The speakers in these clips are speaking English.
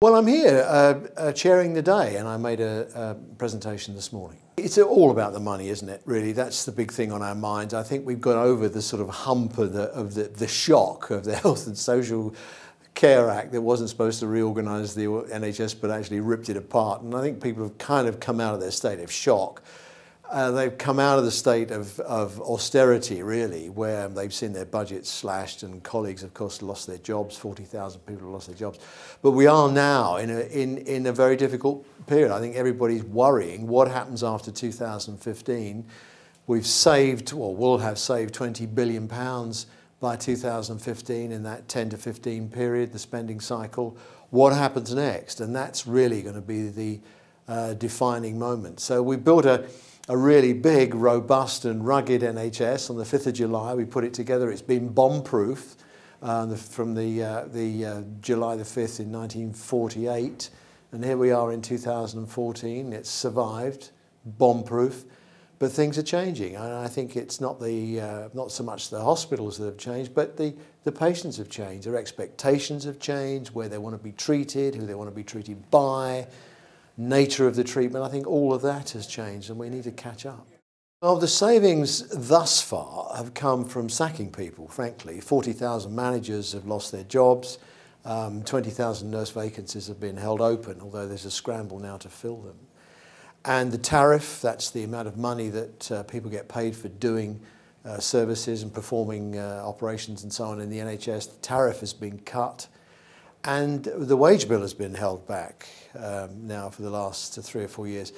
Well, I'm here chairing the day, and I made a presentation this morning. It's all about the money, isn't it, really? That's the big thing on our minds. I think we've got over the sort of hump of the shock of the Health and Social Care Act that wasn't supposed to reorganise the NHS but actually ripped it apart. And I think people have kind of come out of their state of shock. They've come out of the state of austerity, really, where they've seen their budgets slashed and colleagues, of course, lost their jobs. 40,000 people have lost their jobs. But we are now in a very difficult period. I think everybody's worrying what happens after 2015. We've saved, or will have saved, £20 billion by 2015 in that 10 to 15 period, the spending cycle. What happens next? And that's really going to be the defining moment. So we built a really big, robust and rugged NHS. On the 5th of July, we put it together. It's been bomb-proof from the July the 5th in 1948. And here we are in 2014. It's survived, bomb-proof. But things are changing. And I think it's not so much the hospitals that have changed, but the patients have changed. Their expectations have changed, where they want to be treated, who they want to be treated by, nature of the treatment. I think all of that has changed and we need to catch up. Well, the savings thus far have come from sacking people, frankly. 40,000 managers have lost their jobs. 20,000 nurse vacancies have been held open, although there's a scramble now to fill them. And the tariff, that's the amount of money that people get paid for doing services and performing operations and so on in the NHS, the tariff has been cut. And the wage bill has been held back now for the last 3 or 4 years.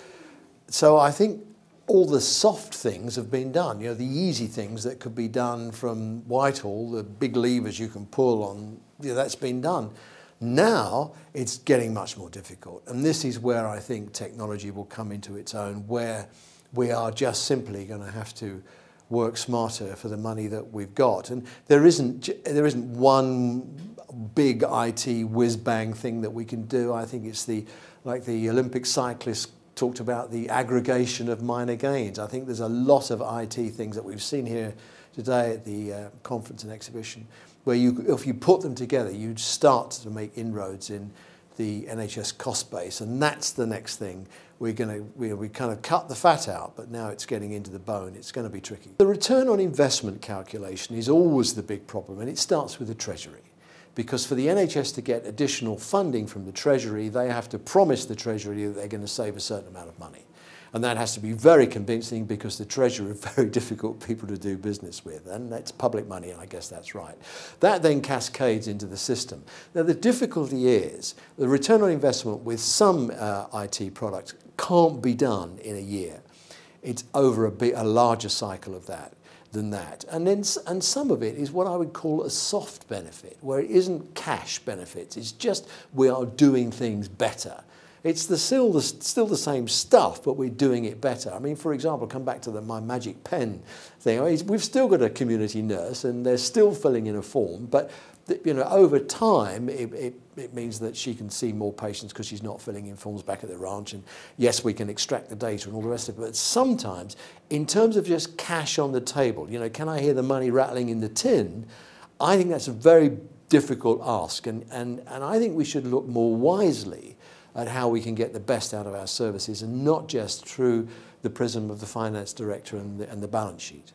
So I think all the soft things have been done. You know, the easy things that could be done from Whitehall, the big levers you can pull on, you know, that's been done. Now it's getting much more difficult. And this is where I think technology will come into its own, where we are just simply going to have to work smarter for the money that we've got. And there isn't one big IT whiz-bang thing that we can do. I think it's like the Olympic cyclists talked about, the aggregation of minor gains. I think there's a lot of IT things that we've seen here today at the conference and exhibition, where if you put them together, you start to make inroads in the NHS cost base, and that's the next thing. We kind of cut the fat out, but now it's getting into the bone. It's going to be tricky. The return on investment calculation is always the big problem, and it starts with the Treasury. Because for the NHS to get additional funding from the Treasury, they have to promise the Treasury that they're going to save a certain amount of money. And that has to be very convincing, because the Treasury are very difficult people to do business with. And that's public money, and I guess that's right. That then cascades into the system. Now, the difficulty is the return on investment with some IT products can't be done in a year. It's over a larger cycle of that than that. And some of it is what I would call a soft benefit, where it isn't cash benefits. It's just we are doing things better. It's still the same stuff, but we're doing it better. I mean, for example, come back to my magic pen thing. I mean, we've still got a community nurse, and they're still filling in a form, but you know, over time, it means that she can see more patients because she's not filling in forms back at the ranch. And yes, we can extract the data and all the rest of it. But sometimes, in terms of just cash on the table, you know, can I hear the money rattling in the tin? I think that's a very difficult ask. And I think we should look more wisely at how we can get the best out of our services, and not just through the prism of the finance director and the balance sheet.